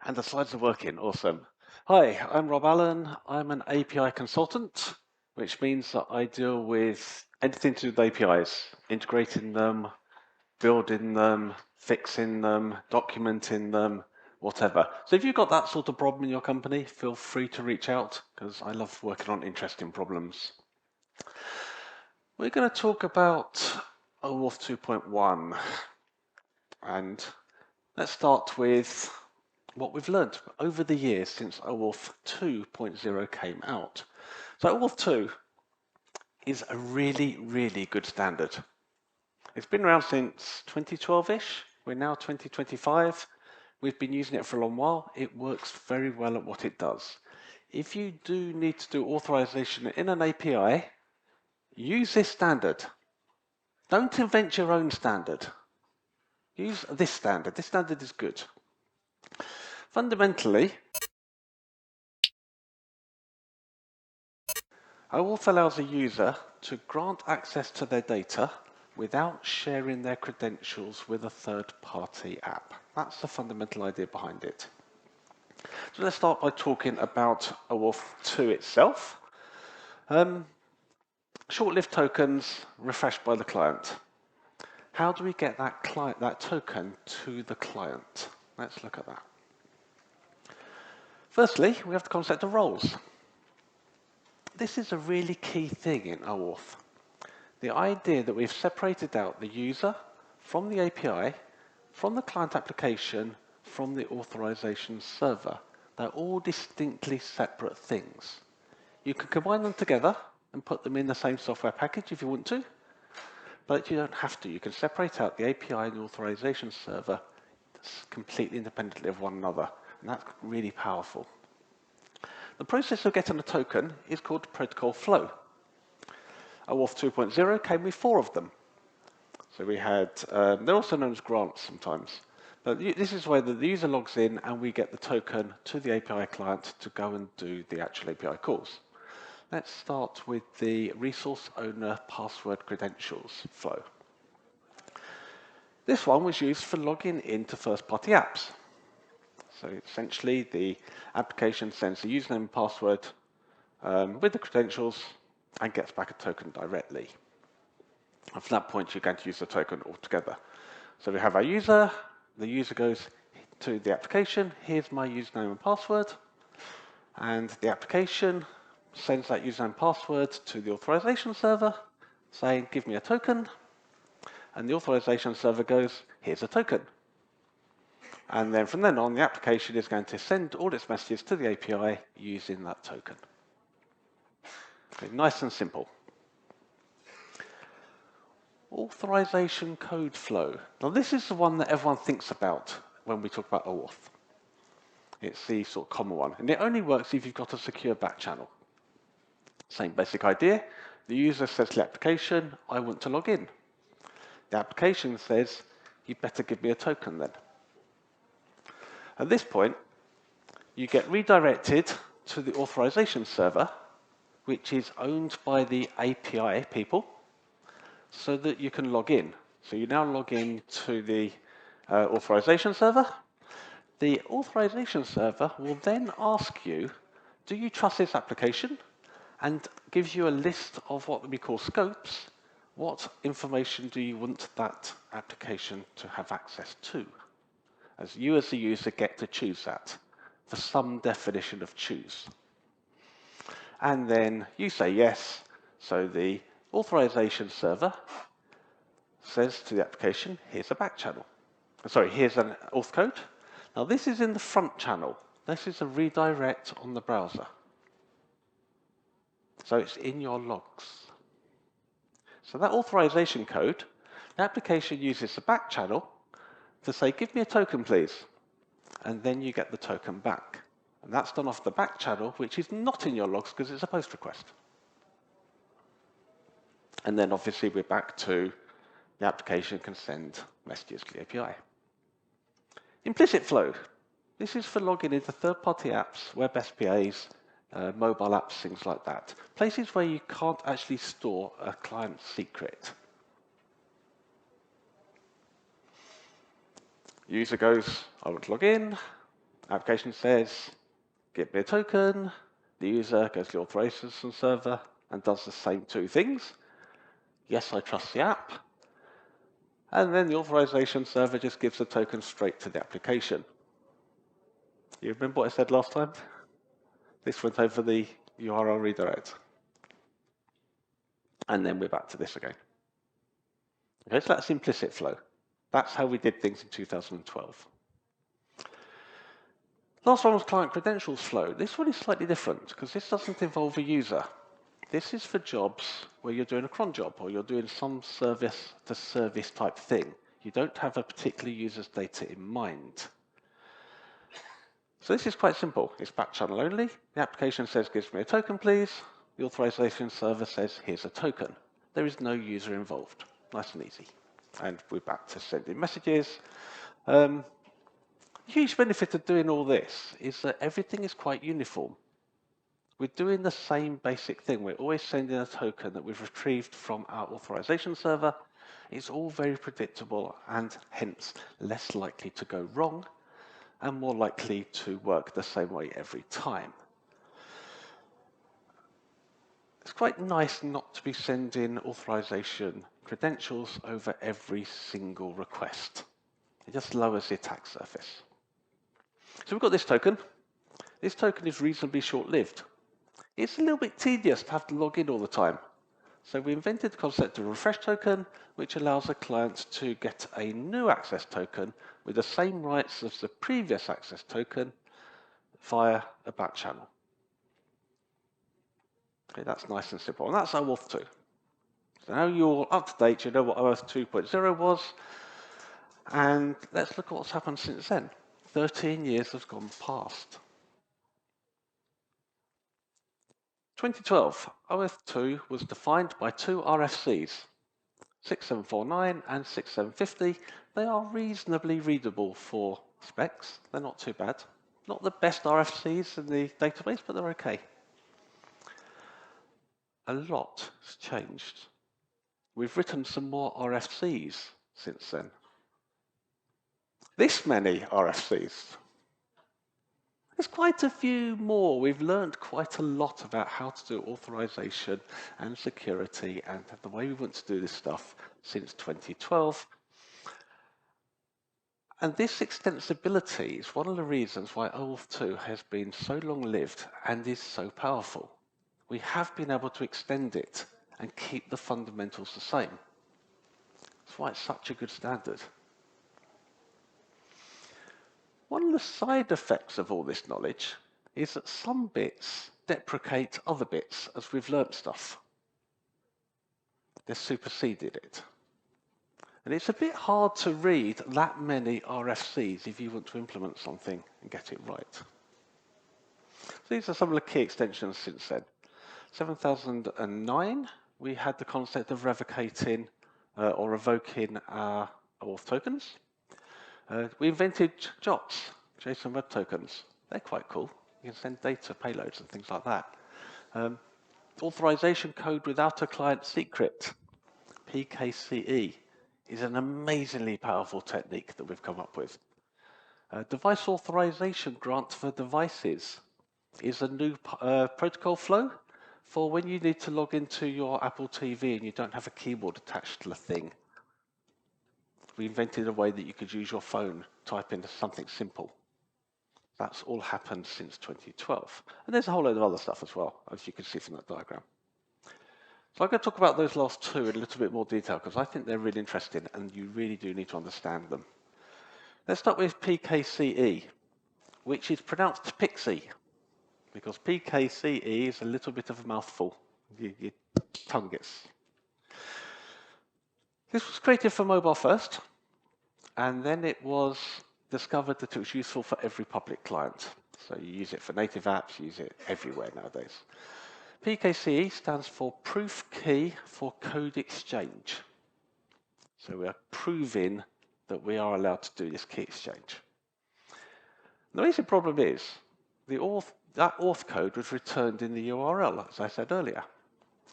And the slides are working, awesome. Hi, I'm Rob Allen. I'm an API consultant, which means that I deal with anything to do with APIs, integrating them, building them, fixing them, documenting them, whatever. So if you've got that sort of problem in your company, feel free to reach out because I love working on interesting problems. We're going to talk about OAuth 2.1 and let's start with what we've learned over the years since OAuth 2.0 came out. So OAuth 2 is a really, really good standard. It's been around since 2012-ish. We're now 2025. We've been using it for a long while. It works very well at what it does. If you do need to do authorization in an API, use this standard. Don't invent your own standard. Use this standard. This standard is good. Fundamentally, OAuth allows a user to grant access to their data without sharing their credentials with a third-party app. That's the fundamental idea behind it. So let's start by talking about OAuth 2 itself. Short-lived tokens refreshed by the client. How do we get that token to the client? Let's look at that. Firstly, we have the concept of roles. This is a really key thing in OAuth. The idea that we've separated out the user from the API, from the client application, from the authorization server. They're all distinctly separate things. You can combine them together and put them in the same software package if you want to, but you don't have to. You can separate out the API and the authorization server completely independently of one another, and that's really powerful. The process of getting a token is called protocol flow. OAuth 2.0 came with 4 of them. So we had, they're also known as grants sometimes. But this is where the user logs in and we get the token to the API client to go and do the actual API calls. Let's start with the resource owner password credentials flow. This one was used for logging into first-party apps. So essentially, the application sends the username and password with the credentials and gets back a token directly. And from that point, you're going to use the token altogether. So we have our user. The user goes to the application. Here's my username and password. And the application sends that username and password to the authorization server, saying, give me a token. And the authorization server goes, here's a token. And then from then on, the application is going to send all its messages to the API using that token. Okay, nice and simple. Authorization code flow. Now this is the one that everyone thinks about when we talk about OAuth. It's the sort of common one, and it only works if you've got a secure back channel. Same basic idea. The user says to the application, I want to log in. The application says, you better give me a token then. At this point, you get redirected to the authorization server, which is owned by the API people, so that you can log in. So you now log in to the authorization server. The authorization server will then ask you, do you trust this application? And gives you a list of what we call scopes. What information do you want that application to have access to? As you as the user get to choose that for some definition of choose. And then you say yes. So the authorization server says to the application, here's a back channel. Sorry, here's an auth code. Now this is in the front channel. This is a redirect on the browser. So it's in your logs. So that authorization code, the application uses the back channel to say, give me a token, please. And then you get the token back. And that's done off the back channel, which is not in your logs because it's a post request. And then obviously we're back to the application can send messages to the API. Implicit flow. This is for logging into third-party apps, web SPAs, mobile apps, things like that. Places where you can't actually store a client secret. User goes, I want to log in, Application says, give me a token. The user goes to the authorization server and does the same two things. Yes, I trust the app. And then the authorization server just gives the token straight to the application. You remember what I said last time? This went over the URL redirect. And then we're back to this again. Okay, so that's implicit flow. That's how we did things in 2012. Last one was client credentials flow. This one is slightly different because this doesn't involve a user. This is for jobs where you're doing a cron job or you're doing some service to service type thing. You don't have a particular user's data in mind. So this is quite simple. It's back channel only. The application says, gives me a token, please. The authorization server says, here's a token. There is no user involved. Nice and easy. And we're back to sending messages. Huge benefit of doing all this is that everything is quite uniform. We're doing the same basic thing. We're always sending a token that we've retrieved from our authorization server. It's all very predictable and hence less likely to go wrong and more likely to work the same way every time. It's quite nice not to be sending authorization credentials over every single request. It just lowers the attack surface. So we've got this token. This token is reasonably short-lived. It's a little bit tedious to have to log in all the time. So we invented the concept of a refresh token, which allows a client to get a new access token with the same rights as the previous access token via a back channel. Okay, that's nice and simple. And that's OAuth 2. So now you're all up to date, you know what OAuth 2.0 was. And let's look at what's happened since then. 13 years has gone past. 2012, OAuth 2 was defined by two RFCs, 6749 and 6750. They are reasonably readable for specs. They're not too bad. Not the best RFCs in the database, but they're okay. A lot has changed. We've written some more RFCs since then. This many RFCs. There's quite a few more. We've learned quite a lot about how to do authorization and security and the way we want to do this stuff since 2012. And this extensibility is one of the reasons why OAuth 2 has been so long-lived and is so powerful. We have been able to extend it and keep the fundamentals the same. That's why it's such a good standard. One of the side effects of all this knowledge is that some bits deprecate other bits as we've learnt stuff. They've superseded it. And it's a bit hard to read that many RFCs if you want to implement something and get it right. So these are some of the key extensions since then. 7009, we had the concept of revocating or revoking our auth tokens. We invented JOTs, JSON Web Tokens. They're quite cool. You can send data payloads and things like that. Authorization code without a client secret, PKCE, is an amazingly powerful technique that we've come up with. Device authorization grant for devices is a new protocol flow for when you need to log into your Apple TV and you don't have a keyboard attached to the thing. We invented a way that you could use your phone, type into something simple. That's all happened since 2012. And there's a whole load of other stuff as well, as you can see from that diagram. So I'm going to talk about those last two in a little bit more detail because I think they're really interesting and you really do need to understand them. Let's start with PKCE, which is pronounced Pixie, because PKCE is a little bit of a mouthful. Your tongue gets. This was created for mobile first, and then it was discovered that it was useful for every public client. So you use it for native apps, you use it everywhere nowadays. PKCE stands for Proof Key for Code Exchange. So we are proving that we are allowed to do this key exchange. The basic problem is that auth code was returned in the URL, as I said earlier.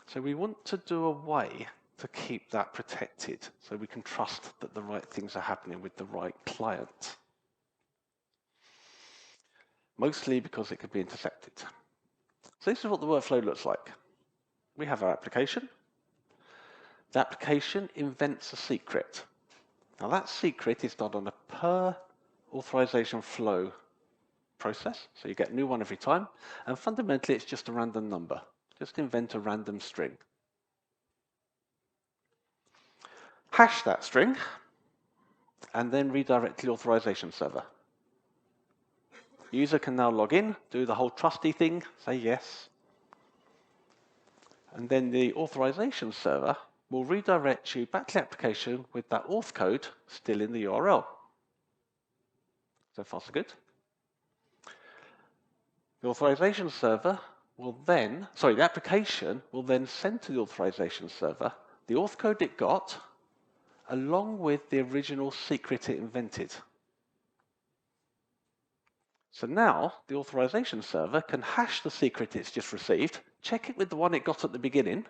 So we want to do a way to keep that protected so we can trust that the right things are happening with the right client. mostly because it could be intercepted. So this is what the workflow looks like. We have our application. The application invents a secret. Now that secret is done on a per authorization flow process, so you get a new one every time, and fundamentally it's just a random number. Just invent a random string. Hash that string, and then redirect the authorization server. User can now log in, do the whole trusty thing, say yes, and then the authorization server will redirect you back to the application with that auth code still in the URL. So far, so good. The authorization server will then, the application will then send to the authorization server the auth code it got along with the original secret it invented. So now the authorization server can hash the secret it's just received, check it with the one it got at the beginning.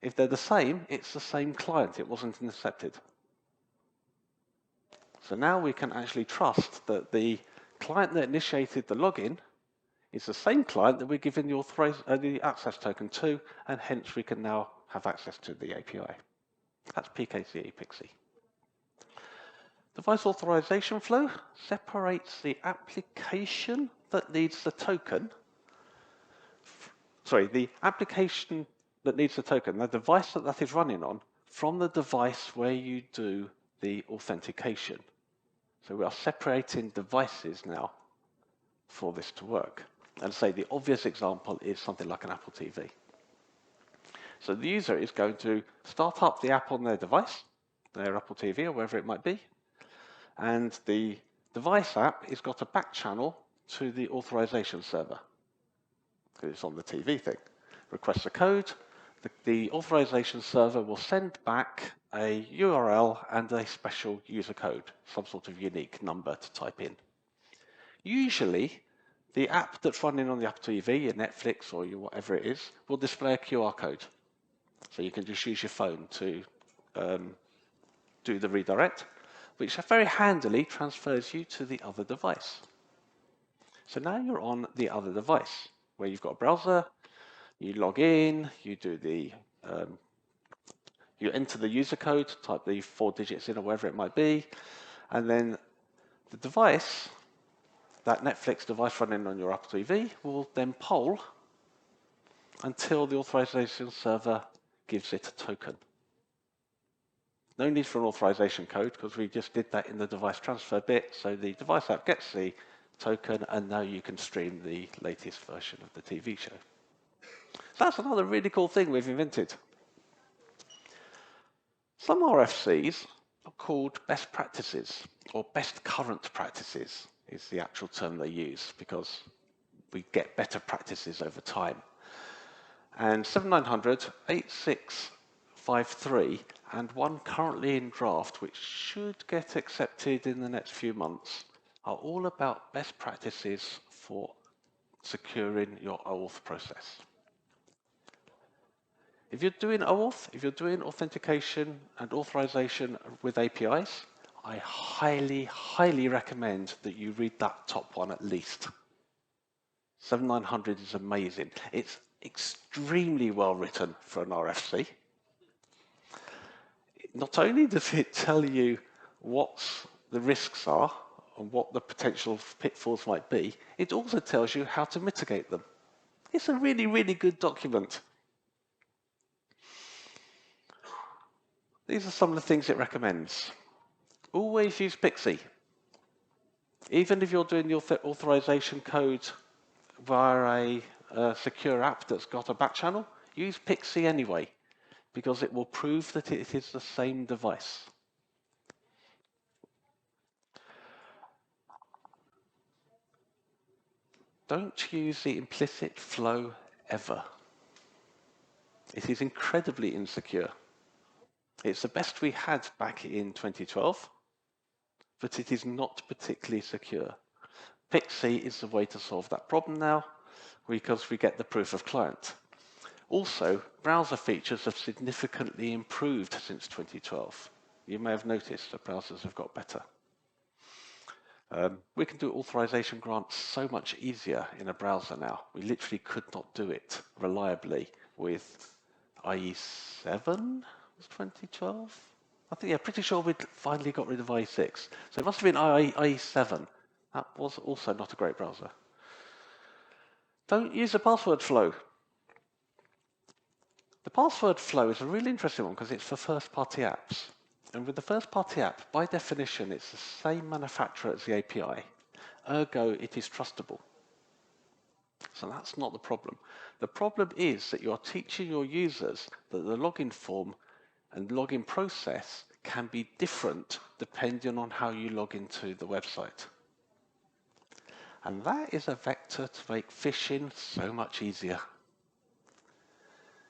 If they're the same, it's the same client, it wasn't intercepted. So now we can actually trust that the client that initiated the login is the same client that we're giving the access token to, and hence we can now have access to the API. That's PKCE PKCE. Device authorization flow separates the application that needs the token. The application that needs the token, the device that is running on, from the device where you do the authentication. So we are separating devices now for this to work. And say the obvious example is something like an Apple TV. So the user is going to start up the app on their device, their Apple TV or wherever it might be, and the device app has got a back channel to the authorization server, because it's on the TV thing. Requests a code, the authorization server will send back a URL and a special user code, some sort of unique number to type in. Usually, the app that's running on the Apple TV, your Netflix or your whatever it is, will display a QR code. So you can just use your phone to do the redirect, which very handily transfers you to the other device. So now you're on the other device, where you've got a browser, you log in, you do the you enter the user code, type the 4 digits in or wherever it might be, and then the device, that Netflix device running on your Apple TV, will then poll until the authorization server gives it a token. No need for an authorization code because we just did that in the device transfer bit, so the device app gets the token and now you can stream the latest version of the TV show. So that's another really cool thing we've invented. Some RFCs are called best practices, or best current practices is the actual term they use, because we get better practices over time. And 7900, 8653, and one currently in draft, which should get accepted in the next few months, are all about best practices for securing your OAuth process. If you're doing OAuth, if you're doing authentication and authorization with APIs, I highly, highly recommend that you read that top one at least. 7900 is amazing. It's extremely well written for an RFC. Not only does it tell you what the risks are and what the potential pitfalls might be, it also tells you how to mitigate them. It's a really, really good document. These are some of the things it recommends. Always use PKCE. Even if you're doing the authorization code via a secure app that's got a back channel, use PKCE anyway, because it will prove that it is the same device. Don't use the implicit flow ever. It is incredibly insecure. It's the best we had back in 2012, but it is not particularly secure. PKCE is the way to solve that problem now, because we get the proof of client. Also, browser features have significantly improved since 2012. You may have noticed that browsers have got better. We can do authorization grants so much easier in a browser now. We literally could not do it reliably with IE7, was 2012? I think, yeah, pretty sure we'd finally got rid of IE6. So it must have been IE7. That was also not a great browser. Don't use a password flow. The password flow is a really interesting one because it's for first-party apps. And with the first-party app, by definition, it's the same manufacturer as the API. Ergo, it is trustable. So that's not the problem. The problem is that you're teaching your users that the login form and login process can be different depending on how you log into the website. And that is a vector to make phishing so much easier.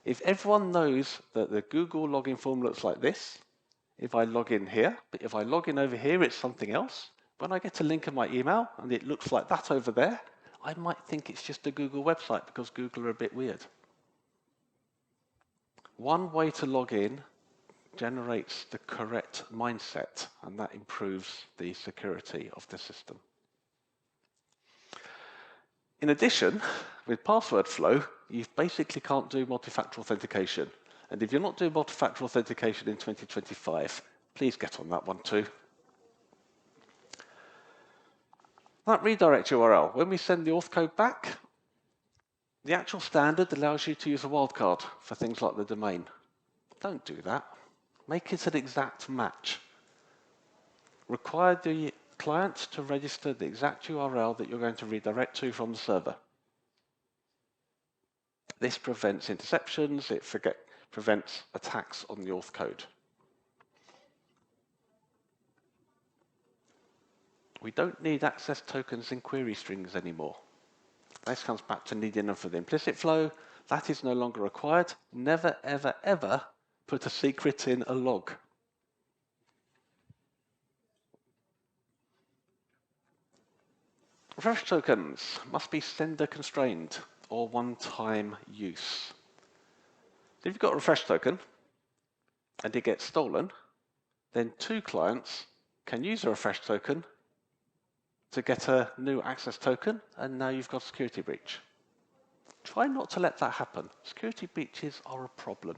If everyone knows that the Google login form looks like this, if I log in here, but if I log in over here, it's something else. When I get a link in my email and it looks like that over there, I might think it's just a Google website because Google are a bit weird. One way to log in generates the correct mindset, and that improves the security of the system. In addition, with password flow, you basically can't do multi-factor authentication. And if you're not doing multi-factor authentication in 2025, please get on that one too. That redirect URL, when we send the auth code back, the actual standard allows you to use a wildcard for things like the domain. Don't do that. Make it an exact match. Require the client to register the exact URL that you're going to redirect to from the server. This prevents interceptions, it prevents attacks on the auth code. We don't need access tokens in query strings anymore. This comes back to needing them for the implicit flow. That is no longer required. Never, ever, ever put a secret in a log. Refresh tokens must be sender constrained or one-time use. So if you've got a refresh token and it gets stolen, then two clients can use a refresh token to get a new access token, and now you've got a security breach. Try not to let that happen. Security breaches are a problem.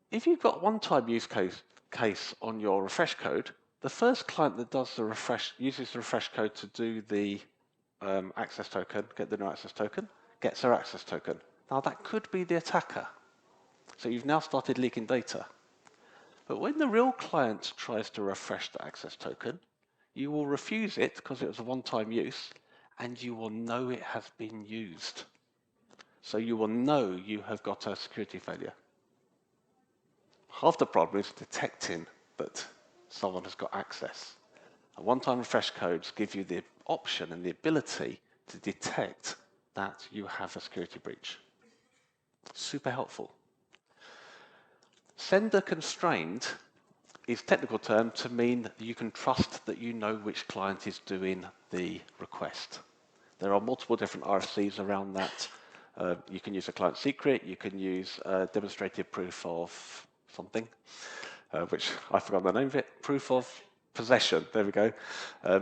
If you've got one-time use case on your refresh code, the first client that does the refresh uses the refresh code to do the access token, get the new access token, gets their access token. Now that could be the attacker. So you've now started leaking data. But when the real client tries to refresh the access token, you will refuse it because it was a one-time use, and you will know it has been used. So you will know you have got a security failure. Half the problem is detecting that someone has got access. And one-time refresh codes give you the option and the ability to detect that you have a security breach. Super helpful. Sender constrained is a technical term to mean that you can trust that you know which client is doing the request. There are multiple different RFCs around that. You can use a client secret, you can use a demonstrated proof of something, which I forgot the name of it, proof of possession, there we go.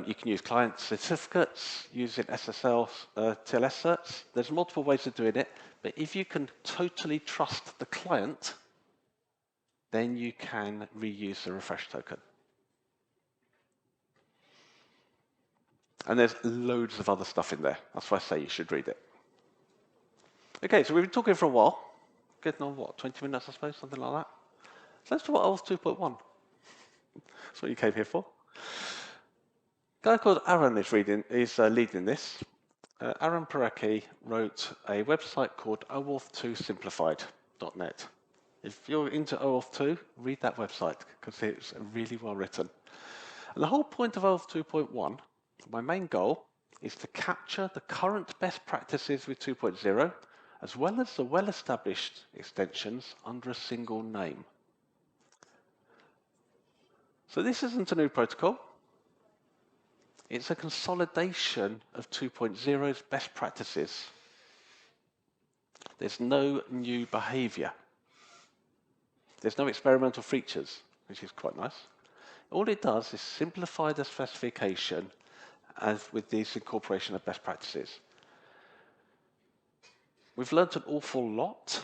You can use client certificates using SSL TLS certs. There's multiple ways of doing it, but if you can totally trust the client, then you can reuse the refresh token. And there's loads of other stuff in there. That's why I say you should read it. Okay, so we've been talking for a while. Getting on, what, 20 minutes, I suppose, something like that. So let's talk about OAuth 2.1. That's what you came here for. A guy called Aaron is leading this. Aaron Parecki wrote a website called OAuth2simplified.net. If you're into OAuth 2, read that website because it's really well written. And the whole point of OAuth 2.1, my main goal, is to capture the current best practices with 2.0, as well as the well-established extensions under a single name. So this isn't a new protocol. It's a consolidation of 2.0's best practices. There's no new behavior. There's no experimental features, which is quite nice. All it does is simplify the specification as with this incorporation of best practices. We've learnt an awful lot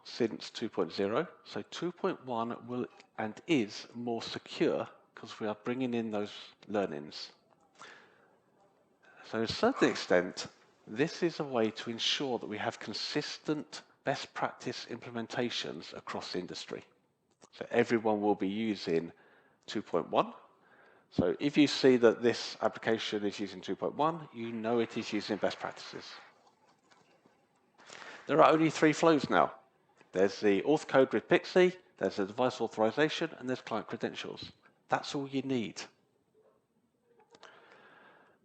since 2.0, so 2.1 will and is more secure because we are bringing in those learnings. So to a certain extent, this is a way to ensure that we have consistent best practice implementations across the industry. So everyone will be using 2.1. So if you see that this application is using 2.1, you know it is using best practices. There are only 3 flows now. There's the auth code with PKCE, there's the device authorization, and there's client credentials. That's all you need.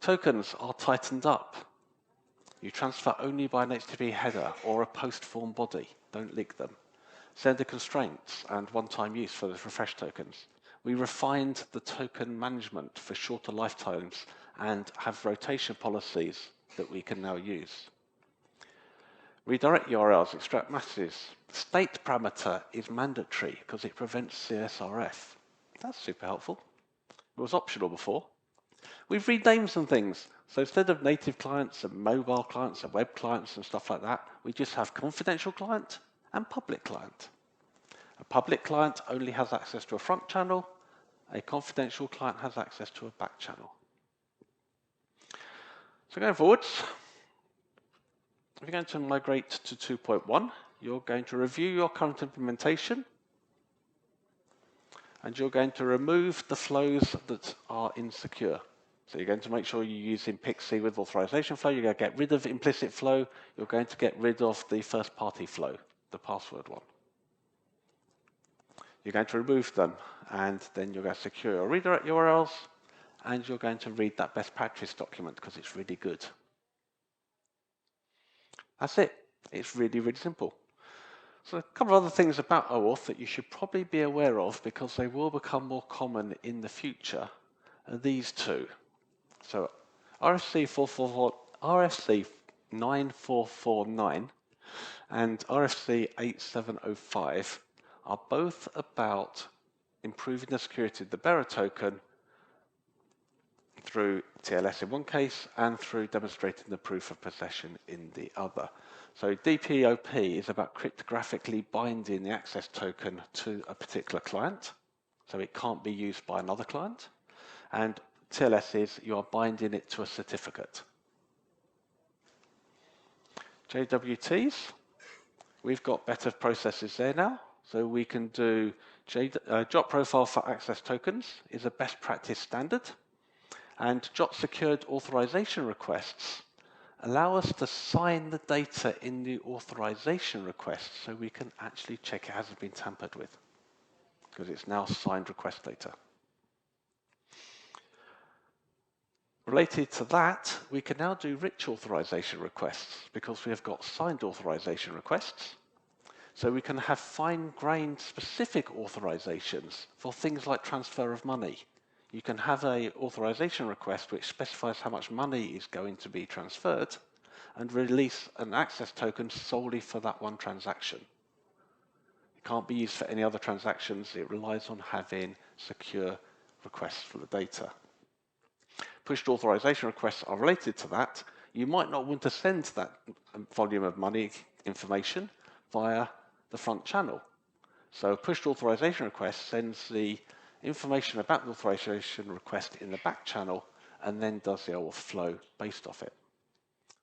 Tokens are tightened up. You transfer only by an HTTP header or a post form body. Don't leak them. Sender constraints and one-time use for the refresh tokens. We refined the token management for shorter lifetimes and have rotation policies that we can now use. Redirect URLs, extract messages. State parameter is mandatory because it prevents CSRF. That's super helpful. It was optional before. We've renamed some things. So instead of native clients and mobile clients and web clients and stuff like that, we just have confidential client and public client. A public client only has access to a front channel. A confidential client has access to a back channel. So going forwards, if you're going to migrate to 2.1, you're going to review your current implementation, and you're going to remove the flows that are insecure. So you're going to make sure you're using PKCE with authorization flow. You're going to get rid of implicit flow. You're going to get rid of the first-party flow, the password one. You're going to remove them, and then you're going to secure your redirect URLs, and you're going to read that best practice document because it's really good. That's it. It's really, really simple. So a couple of other things about OAuth that you should probably be aware of because they will become more common in the future are these two. So RFC 9449 and RFC 8705 are both about improving the security of the bearer token through TLS in one case and through demonstrating the proof of possession in the other. So DPoP is about cryptographically binding the access token to a particular client, so it can't be used by another client. And TLS is you are binding it to a certificate. JWTs, we've got better processes there now. So we can do JOT profile for access tokens is a best practice standard. And JOT secured authorization requests allow us to sign the data in the authorization request so we can actually check it hasn't been tampered with because it's now signed request data. Related to that, we can now do rich authorization requests because we have got signed authorization requests. So we can have fine-grained specific authorizations for things like transfer of money. You can have an authorization request which specifies how much money is going to be transferred and release an access token solely for that one transaction. It can't be used for any other transactions. It relies on having secure requests for the data. Pushed authorization requests are related to that. You might not want to send that volume of money information via the front channel. So a pushed authorization request sends the information about the authorization request in the back channel and then does the OAuth flow based off it.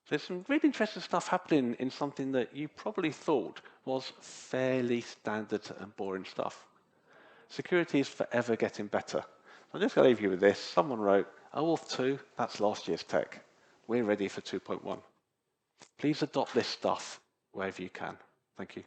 So there's some really interesting stuff happening in something that you probably thought was fairly standard and boring stuff. Security is forever getting better. So I'm just going to leave you with this. Someone wrote, OAuth 2, that's last year's tech. We're ready for 2.1. Please adopt this stuff wherever you can. Thank you.